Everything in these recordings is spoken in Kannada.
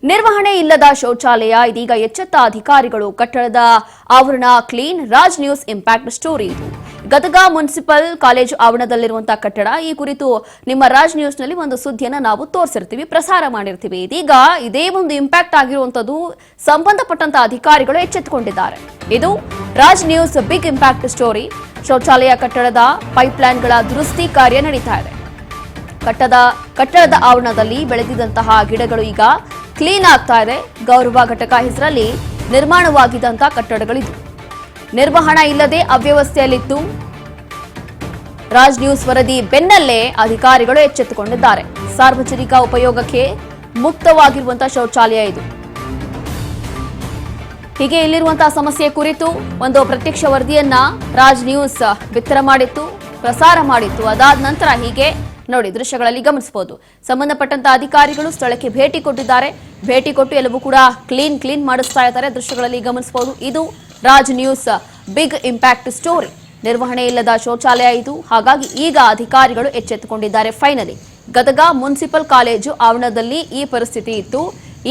ನಿರ್ವಹಣೆ ಇಲ್ಲದ ಶೌಚಾಲಯ ಇದೀಗ ಎಚ್ಚೆತ್ತ ಅಧಿಕಾರಿಗಳು ಕಟ್ಟಡದ ಆವರಣ clean. Raj news impact story ಇದು. ಗದಗ ಮುನ್ಸಿಪಲ್ ಕಾಲೇಜು ಆವರಣದಲ್ಲಿರುವಂತಹ ಕಟ್ಟಡ. ಈ ಕುರಿತು ನಿಮ್ಮ ರಾಜ್ ನ್ಯೂಸ್ ನಲ್ಲಿ ಒಂದು ಸುದ್ದಿಯನ್ನು ನಾವು ತೋರಿಸಿರ್ತೀವಿ, ಪ್ರಸಾರ ಮಾಡಿರ್ತೀವಿ. ಇದೀಗ ಇದೇ ಒಂದು ಇಂಪ್ಯಾಕ್ಟ್ ಆಗಿರುವಂತದ್ದು ಸಂಬಂಧಪಟ್ಟಂತ ಅಧಿಕಾರಿಗಳು ಎಚ್ಚೆತ್ತುಕೊಂಡಿದ್ದಾರೆ. ಇದು Raj news big impact story. ಶೌಚಾಲಯ ಕಟ್ಟಡದ ಪೈಪ್ಲೈನ್ಗಳ ದುರಸ್ತಿ ಕಾರ್ಯ ನಡೀತಾ ಇದೆ. ಕಟ್ಟಡದ ಆವರಣದಲ್ಲಿ ಬೆಳೆದಿದ್ದಂತಹ ಗಿಡಗಳು ಈಗ ಕ್ಲೀನ್ ಆಗ್ತಾ ಇದೆ. ಗೌರವ ಘಟಕ ಹೆಸರಲ್ಲಿ ನಿರ್ಮಾಣವಾಗಿದ್ದಂತಹ ಕಟ್ಟಡಗಳಿದು. ನಿರ್ವಹಣಾ ಇಲ್ಲದೆ ಅವ್ಯವಸ್ಥೆಯಲ್ಲಿತ್ತು. ರಾಜ್ ನ್ಯೂಸ್ ವರದಿ ಬೆನ್ನಲ್ಲೇ ಅಧಿಕಾರಿಗಳು ಎಚ್ಚೆತ್ತುಕೊಂಡಿದ್ದಾರೆ. ಸಾರ್ವಜನಿಕ ಉಪಯೋಗಕ್ಕೆ ಮುಕ್ತವಾಗಿರುವಂತಹ ಶೌಚಾಲಯ ಇದು. ಹೀಗೆ ಇಲ್ಲಿರುವಂತಹ ಸಮಸ್ಯೆ ಕುರಿತು ಒಂದು ಪ್ರತ್ಯಕ್ಷ ವರದಿಯನ್ನ ರಾಜ್ ನ್ಯೂಸ್ ಬಿತ್ತರ ಮಾಡಿತ್ತು, ಪ್ರಸಾರ ಮಾಡಿತ್ತು. ಅದಾದ ನಂತರ ಹೀಗೆ ನೋಡಿ ದೃಶ್ಯಗಳಲ್ಲಿ ಗಮನಿಸಬಹುದು. ಸಂಬಂಧಪಟ್ಟಂತ ಅಧಿಕಾರಿಗಳು ಸ್ಥಳಕ್ಕೆ ಭೇಟಿ ಕೊಟ್ಟಿದ್ದಾರೆ. ಭೇಟಿ ಕೊಟ್ಟು ಎಲ್ಲವೂ ಕೂಡ ಕ್ಲೀನ್ ಮಾಡಿಸ್ತಾ ಇದ್ದಾರೆ. ದೃಶ್ಯಗಳಲ್ಲಿ ಗಮನಿಸಬಹುದು. ಇದು Raj news big impact story. ನಿರ್ವಹಣೆ ಇಲ್ಲದ ಶೌಚಾಲಯ ಇದು. ಹಾಗಾಗಿ ಈಗ ಅಧಿಕಾರಿಗಳು ಎಚ್ಚೆತ್ತುಕೊಂಡಿದ್ದಾರೆ. ಫೈನಲಿ ಗದಗ ಮುನ್ಸಿಪಲ್ ಕಾಲೇಜು ಆವರಣದಲ್ಲಿ ಈ ಪರಿಸ್ಥಿತಿ ಇತ್ತು.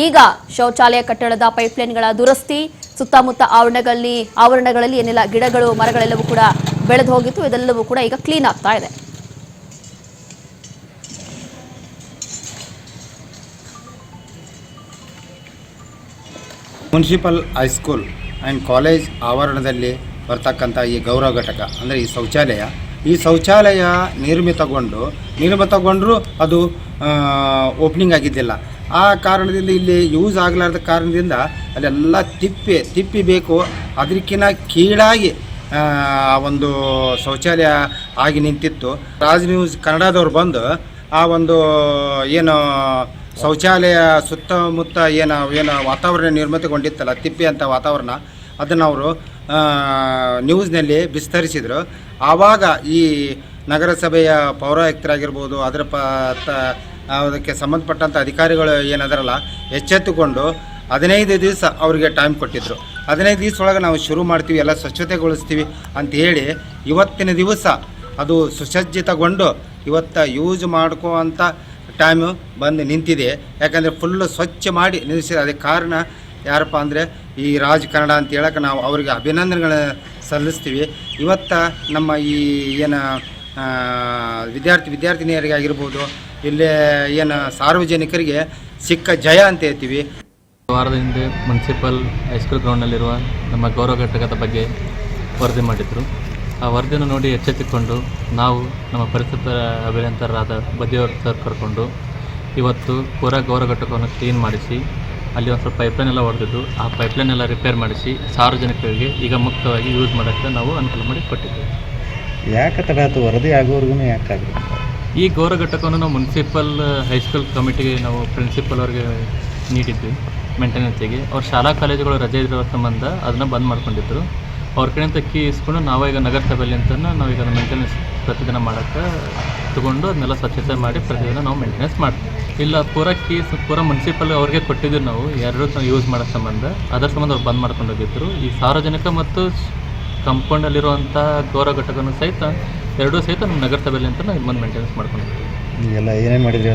ಈಗ ಶೌಚಾಲಯ ಕಟ್ಟಡದ ಪೈಪ್ಲೈನ್ಗಳ ದುರಸ್ತಿ, ಸುತ್ತಮುತ್ತ ಆವರಣಗಳಲ್ಲಿ ಏನೆಲ್ಲ ಗಿಡಗಳು ಮರಗಳೆಲ್ಲವೂ ಕೂಡ ಬೆಳೆದು ಹೋಗಿತ್ತು. ಇದೆಲ್ಲವೂ ಕೂಡ ಈಗ ಕ್ಲೀನ್ ಆಗ್ತಾ ಇದೆ. ಮುನ್ಸಿಪಲ್ ಹೈಸ್ಕೂಲ್ ಆ್ಯಂಡ್ ಕಾಲೇಜ್ ಆವರಣದಲ್ಲಿ ಬರ್ತಕ್ಕಂಥ ಈ ಗೌರವ ಘಟಕ ಅಂದರೆ ಈ ಶೌಚಾಲಯ ನಿರ್ಮಿತಗೊಂಡರೂ ಅದು ಓಪನಿಂಗ್ ಆಗಿದ್ದಿಲ್ಲ. ಆ ಕಾರಣದಿಂದ ಇಲ್ಲಿ ಯೂಸ್ ಆಗಲಾರ್ದ ಕಾರಣದಿಂದ ಅಲ್ಲೆಲ್ಲ ತಿಪ್ಪಿ ಬೇಕು. ಅದಕ್ಕಿಂತ ಕೀಳಾಗಿ ಒಂದು ಶೌಚಾಲಯ ಆಗಿ ನಿಂತಿತ್ತು. ರಾಜ್ ನ್ಯೂಸ್ ಕನ್ನಡದವ್ರು ಬಂದು ಆ ಒಂದು ಏನು ಶೌಚಾಲಯ ಸುತ್ತಮುತ್ತ ಏನು ವಾತಾವರಣ ನಿರ್ಮಿತಗೊಂಡಿತ್ತಲ್ಲ, ತಿಪ್ಪೆ ಅಂತ ವಾತಾವರಣ, ಅದನ್ನು ಅವರು ನ್ಯೂಸ್ನಲ್ಲಿ ವಿಸ್ತರಿಸಿದರು. ಆವಾಗ ಈ ನಗರಸಭೆಯ ಪೌರಾಯುಕ್ತರಾಗಿರ್ಬೋದು, ಅದಕ್ಕೆ ಸಂಬಂಧಪಟ್ಟಂಥ ಅಧಿಕಾರಿಗಳು ಏನದರಲ್ಲ ಎಚ್ಚೆತ್ತುಕೊಂಡು 15 ದಿವಸ ಅವರಿಗೆ ಟೈಮ್ ಕೊಟ್ಟಿದ್ದರು. 15 ದಿವಸ ಒಳಗೆ ನಾವು ಶುರು ಮಾಡ್ತೀವಿ, ಎಲ್ಲ ಸ್ವಚ್ಛತೆಗೊಳಿಸ್ತೀವಿ ಅಂತ ಹೇಳಿ ಇವತ್ತಿನ ದಿವಸ ಅದು ಸುಸಜ್ಜಿತಗೊಂಡು ಇವತ್ತು ಯೂಸ್ ಮಾಡ್ಕೋವಂಥ ಟೈಮು ಬಂದು ನಿಂತಿದೆ. ಯಾಕಂದರೆ ಫುಲ್ಲು ಸ್ವಚ್ಛ ಮಾಡಿ ನಿಲ್ಲಿಸಿದೆ. ಅದಕ್ಕೆ ಕಾರಣ ಯಾರಪ್ಪ ಅಂದರೆ ಈ ರಾಜ್ ಕನ್ನಡ ಅಂತ ಹೇಳಕ್ಕೆ ನಾವು ಅವರಿಗೆ ಅಭಿನಂದನೆಗಳನ್ನ ಸಲ್ಲಿಸ್ತೀವಿ. ಇವತ್ತು ನಮ್ಮ ಈ ಏನು ವಿದ್ಯಾರ್ಥಿನಿಯರಿಗಾಗಿರ್ಬೋದು, ಇಲ್ಲೇ ಏನು ಸಾರ್ವಜನಿಕರಿಗೆ ಸಿಕ್ಕ ಜಯ ಅಂತ ಹೇಳ್ತೀವಿ. ವಾರದ ಹಿಂದೆ ಮುನ್ಸಿಪಲ್ ಹೈಸ್ಕೂಲ್ ಗ್ರೌಂಡ್ನಲ್ಲಿರುವ ನಮ್ಮ ಗೌರವ ಘಟಕದ ಬಗ್ಗೆ ವರದಿ ಮಾಡಿದರು. ಆ ವರದಿಯನ್ನು ನೋಡಿ ಎಚ್ಚೆತ್ತುಕೊಂಡು ನಾವು ನಮ್ಮ ಪರಿಸರ ಅಭಿಯಂತರರಾದ ಬದಿಯವರು ಸರ್ ಕರ್ಕೊಂಡು ಇವತ್ತು ಪೂರಾ ಗೌರವ ಘಟಕವನ್ನು ಕ್ಲೀನ್ ಮಾಡಿಸಿ ಅಲ್ಲಿ ಒಂದು ಸ್ವಲ್ಪ ಪೈಪ್ಲೈನ್ ಎಲ್ಲ ಹೊಡೆದಿದ್ದು ಆ ಪೈಪ್ಲೈನ್ ಎಲ್ಲ ರಿಪೇರ್ ಮಾಡಿಸಿ ಸಾರ್ವಜನಿಕರಿಗೆ ಈಗ ಮುಕ್ತವಾಗಿ ಯೂಸ್ ಮಾಡೋಕ್ಕೆ ನಾವು ಅನುಕೂಲ ಮಾಡಿ ಕೊಟ್ಟಿದ್ದೇವೆ. ಯಾಕೆ ತಡ ಆಯಿತು? ವರದಿ ಆಗೋವರೆಗೂ ಯಾಕಾಗಲಿ? ಈ ಗೌರವ ಘಟಕವನ್ನು ನಾವು ಮುನ್ಸಿಪಲ್ ಹೈಸ್ಕೂಲ್ ಕಮಿಟಿಗೆ ನಾವು ಪ್ರಿನ್ಸಿಪಲ್ ಅವ್ರಿಗೆ ನೀಡಿದ್ವಿ ಮೇಂಟೆನೆನ್ಸಿಗೆ. ಅವ್ರು ಶಾಲಾ ಕಾಲೇಜುಗಳು ರಜೆ ಇರೋ ಸಂಬಂಧ ಅದನ್ನು ಬಂದ್ ಮಾಡ್ಕೊಂಡಿದ್ರು. ಅವ್ರ ಕಡೆಯಿಂದ ಕೀ ಇಸ್ಕೊಂಡು ನಾವೀಗ ನಗರಸಭೆಯಲ್ಲಿ ಅಂತ ನಾವೀಗ ಮೇಂಟೆನೆನ್ಸ್ ಪ್ರತಿದಿನ ಮಾಡೋಕ್ಕೆ ತೊಗೊಂಡು ಅದನ್ನೆಲ್ಲ ಸ್ವಚ್ಛತೆ ಮಾಡಿ ಪ್ರತಿದಿನ ನಾವು ಮೇಂಟೆನೆನ್ಸ್ ಮಾಡ್ತೀವಿ. ಇಲ್ಲ ಪೂರ ಮುನ್ಸಿಪಲ್ ಅವ್ರಿಗೆ ಕೊಟ್ಟಿದ್ದು ನಾವು ಎರಡೂ ಯೂಸ್ ಮಾಡೋ ಸಂಬಂಧ ಅದರ ಸಂಬಂಧ ಅವ್ರು ಬಂದ್ ಮಾಡ್ಕೊಂಡು ಹೋಗಿದ್ರು. ಈ ಸಾರ್ವಜನಿಕ ಮತ್ತು ಕಂಪೌಂಡಲ್ಲಿರುವಂಥ ಗೌರವ ಘಟಕನೂ ಸಹಿತ ಎರಡೂ ಸಹಿತ ನಮ್ಮ ನಗರಸಭೆಯಲ್ಲಿ ಅಂತ ನಾವು ಬಂದು ಮೇಂಟೆನೆನ್ಸ್ ಮಾಡ್ಕೊಂಡಿದ್ವಿ. ಎಲ್ಲ ಏನೇನು ಮಾಡಿದ್ರಿ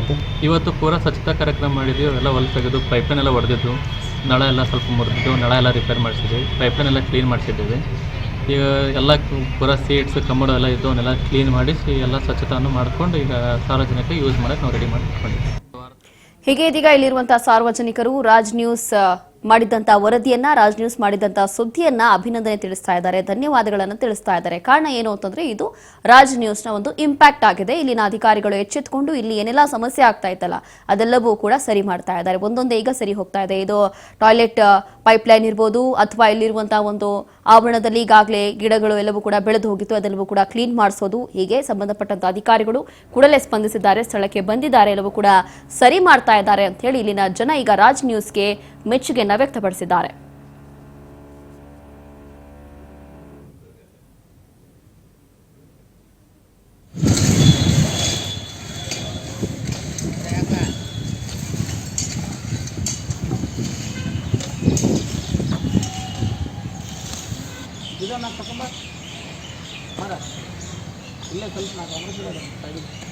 ಇವತ್ತು ಪೂರ ಸ್ವಚ್ಛತಾ ಕಾರ್ಯಕ್ರಮ ಮಾಡಿದ್ವಿ. ಅವೆಲ್ಲ ಹೊಲ ತೆಗೆದು ಪೈಪ್ಲೈನ್ ಎಲ್ಲ ಹೊಡೆದಿದ್ದು, ನಳ ಎಲ್ಲ ಸ್ವಲ್ಪ ಮುರಿದಿದ್ದು, ನಳ ಎಲ್ಲ ರಿಪೇರ್ ಮಾಡಿಸಿದ್ವಿ, ಪೈಪ್ಲೈನ್ ಎಲ್ಲ ಕ್ಲೀನ್ ಮಾಡಿಸಿದ್ದೇವೆ. ಈಗ ಎಲ್ಲ ಪೂರ ಸೀಟ್ಸ್ ಕಮ್ಮಡು ಎಲ್ಲ ಇದ್ದು ಅವನ್ನೆಲ್ಲ ಕ್ಲೀನ್ ಮಾಡಿಸಿ ಎಲ್ಲ ಸ್ವಚ್ಛತೆಯನ್ನು ಮಾಡಿಕೊಂಡು ಈಗ ಸಾರ್ವಜನಿಕ ಯೂಸ್ ಮಾಡೋಕ್ಕೆ ನಾವು ರೆಡಿ ಮಾಡಿಕೊಂಡಿದ್ದೀವಿ. ಹೀಗೆ ಇದೀಗ ಇಲ್ಲಿರುವಂತಹ ಸಾರ್ವಜನಿಕರು ರಾಜ್ ನ್ಯೂಸ್ ಮಾಡಿದಂತಹ ವರದಿಯನ್ನ, ರಾಜ್ ನ್ಯೂಸ್ ಮಾಡಿದಂತಹ ಸುದ್ದಿಯನ್ನ ಅಭಿನಂದನೆ ತಿಳಿಸ್ತಾ ಇದ್ದಾರೆ, ಧನ್ಯವಾದಗಳನ್ನು ತಿಳಿಸ್ತಾ ಇದ್ದಾರೆ. ಕಾರಣ ಏನು ಅಂತಂದ್ರೆ ಇದು ರಾಜ್ ನ್ಯೂಸ್ನ ಒಂದು ಇಂಪ್ಯಾಕ್ಟ್ ಆಗಿದೆ. ಇಲ್ಲಿನ ಅಧಿಕಾರಿಗಳು ಎಚ್ಚೆತ್ತುಕೊಂಡು ಇಲ್ಲಿ ಏನೆಲ್ಲ ಸಮಸ್ಯೆ ಆಗ್ತಾ ಇತ್ತಲ್ಲ ಅದೆಲ್ಲವೂ ಕೂಡ ಸರಿ ಮಾಡ್ತಾ ಇದ್ದಾರೆ. ಒಂದೊಂದೇ ಈಗ ಸರಿ ಹೋಗ್ತಾ ಇದೆ. ಇದು ಟಾಯ್ಲೆಟ್ ಪೈಪ್ಲೈನ್ ಇರ್ಬೋದು ಅಥವಾ ಇಲ್ಲಿರುವಂತಹ ಒಂದು ಆವರಣದಲ್ಲಿ ಈಗಾಗಲೇ ಗಿಡಗಳು ಎಲ್ಲವೂ ಕೂಡ ಬೆಳೆದು ಹೋಗಿತ್ತು, ಅದೆಲ್ಲವೂ ಕೂಡ ಕ್ಲೀನ್ ಮಾಡಿಸೋದು. ಹೀಗೆ ಸಂಬಂಧಪಟ್ಟಂತ ಅಧಿಕಾರಿಗಳು ಕೂಡಲೇ ಸ್ಪಂದಿಸಿದ್ದಾರೆ, ಸ್ಥಳಕ್ಕೆ ಬಂದಿದ್ದಾರೆ, ಎಲ್ಲವೂ ಕೂಡ ಸರಿ ಮಾಡ್ತಾ ಇದ್ದಾರೆ ಅಂತ ಹೇಳಿ ಇಲ್ಲಿನ ಜನ ಈಗ ರಾಜ್ ನ್ಯೂಸ್ಗೆ ಮೆಚ್ಚುಗೆಯನ್ನು ವ್ಯಕ್ತಪಡಿಸಿದ್ದಾರೆ. ಇಲ್ಲೇ ಸ್ವಲ್ಪ